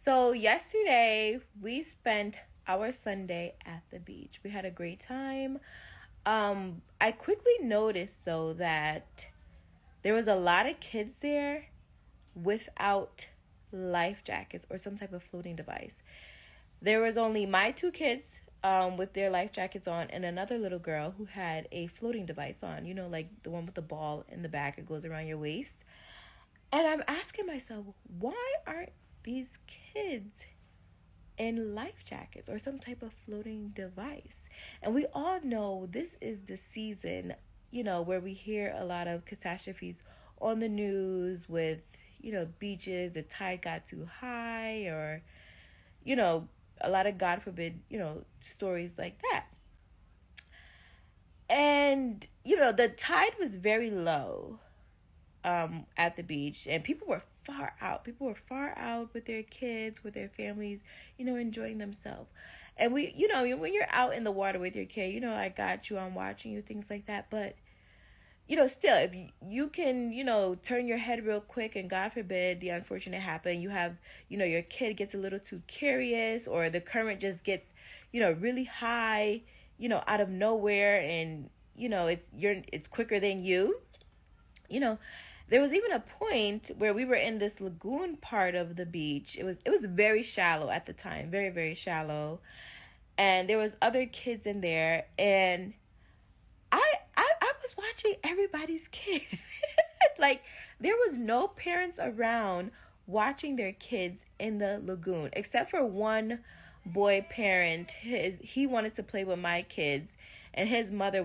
So yesterday we spent our Sunday at the beach. We had a great time. I quickly noticed though that there was a lot of kids there without life jackets or some type of floating device. There was only my two kids with their life jackets on and another little girl who had a floating device on, like the one with the ball in the back, it goes around your waist. And I'm asking myself, why aren't these kids in life jackets or some type of floating device? And we all know this is the season, where we hear a lot of catastrophes on the news with, beaches, the tide got too high, or, a lot of, God forbid, stories like that. And, the tide was very low at the beach, and people were far out. People were far out with their kids, with their families, enjoying themselves. And when you're out in the water with your kid, I got you, I'm watching you, things like that. But, still, if you can, turn your head real quick and God forbid the unfortunate happen, you have, your kid gets a little too curious or the current just gets, really high, out of nowhere, and, it's quicker than you. There was even a point where we were in this lagoon part of the beach. It was very shallow at the time, very, very shallow. And there was other kids in there, and I was watching everybody's kid. Like, there was no parents around watching their kids in the lagoon, except for one boy parent. He wanted to play with my kids, and his mother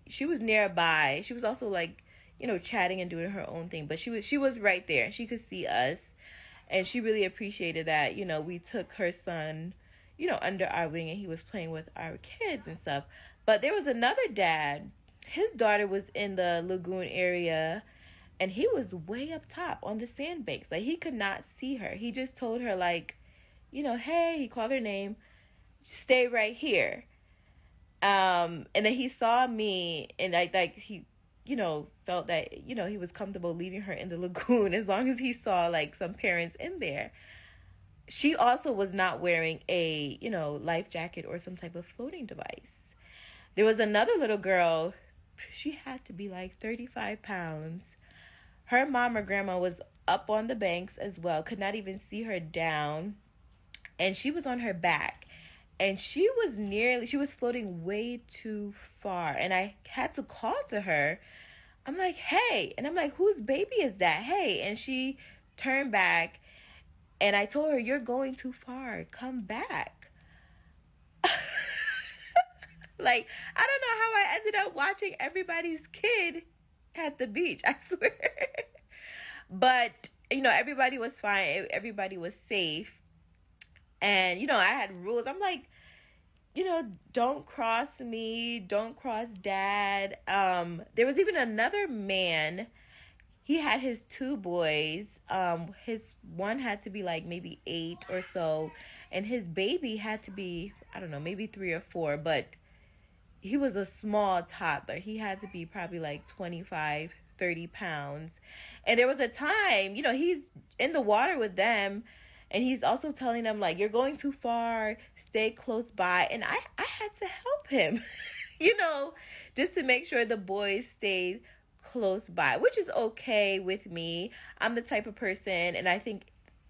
she was nearby. She was also like, chatting and doing her own thing, but she was right there. She could see us, and she really appreciated that, we took her son, under our wing, and he was playing with our kids and stuff. But there was another dad. His daughter was in the lagoon area, and he was way up top on the sandbanks. Like, he could not see her. He just told her, like, hey, he called her name, stay right here. And then he saw me, and he felt that, he was comfortable leaving her in the lagoon as long as he saw, like, some parents in there. She also was not wearing a, life jacket or some type of floating device. There was another little girl. She had to be like 35 pounds. Her mom or grandma was up on the banks as well, could not even see her down. And she was on her back. And she was floating way too far. And I had to call to her. I'm like, hey. And I'm like, whose baby is that? Hey. And she turned back. And I told her, you're going too far. Come back. Like, I don't know how I ended up watching everybody's kid at the beach. I swear. But, everybody was fine. Everybody was safe. And, I had rules. I'm like, don't cross me, don't cross dad. There was even another man. He had his two boys. His one had to be like maybe 8 or so, and his baby had to be, I don't know, maybe 3 or 4, but he was a small toddler. He had to be probably like 25, 30 pounds. And there was a time, he's in the water with them, and he's also telling them, like, you're going too far, stay close by. And I had to help him, just to make sure the boys stayed close by, which is okay with me. I'm the type of person, and I think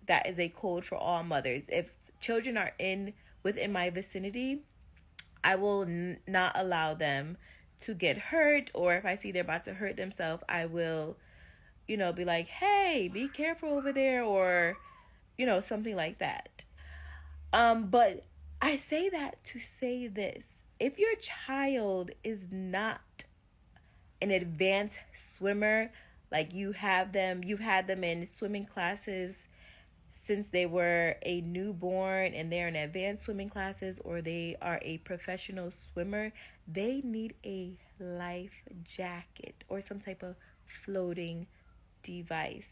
that is a code for all mothers. If children are within my vicinity, I will not allow them to get hurt, or if I see they're about to hurt themselves, I will, be like, hey, be careful over there, or something like that. But I say that to say this. If your child is not an advanced swimmer, like you've had them in swimming classes since they were a newborn and they're in advanced swimming classes, or they are a professional swimmer, they need a life jacket or some type of floating device.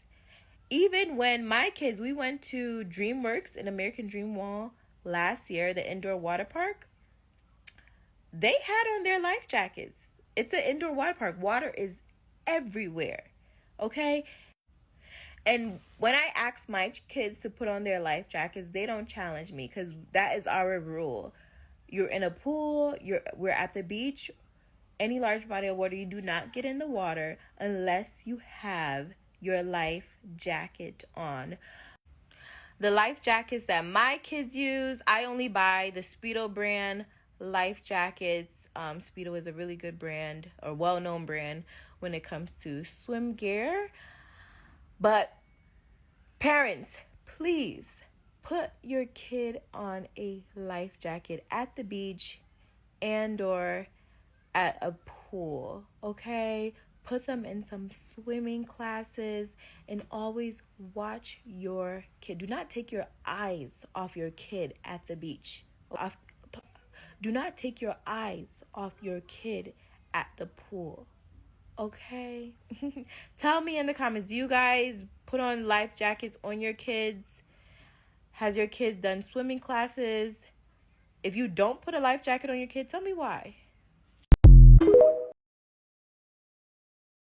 Even when my kids, we went to DreamWorks in American Dream Mall last year, the indoor water park, they had on their life jackets. It's an indoor water park. Water is everywhere. Okay? And when I ask my kids to put on their life jackets, they don't challenge me because that is our rule. You're in a pool, we're at the beach, any large body of water, you do not get in the water unless you have your life jacket on. The life jackets that my kids use, I only buy the Speedo brand life jackets. Speedo is a really good brand, or well-known brand when it comes to swim gear. But parents, please put your kid on a life jacket at the beach and or at a pool, okay? Put them in some swimming classes and always watch your kid. Do not take your eyes off your kid at the beach. Do not take your eyes off your kid at the pool, okay? Tell me in the comments, do you guys put on life jackets on your kids? Has your kid done swimming classes? If you don't put a life jacket on your kid, tell me why.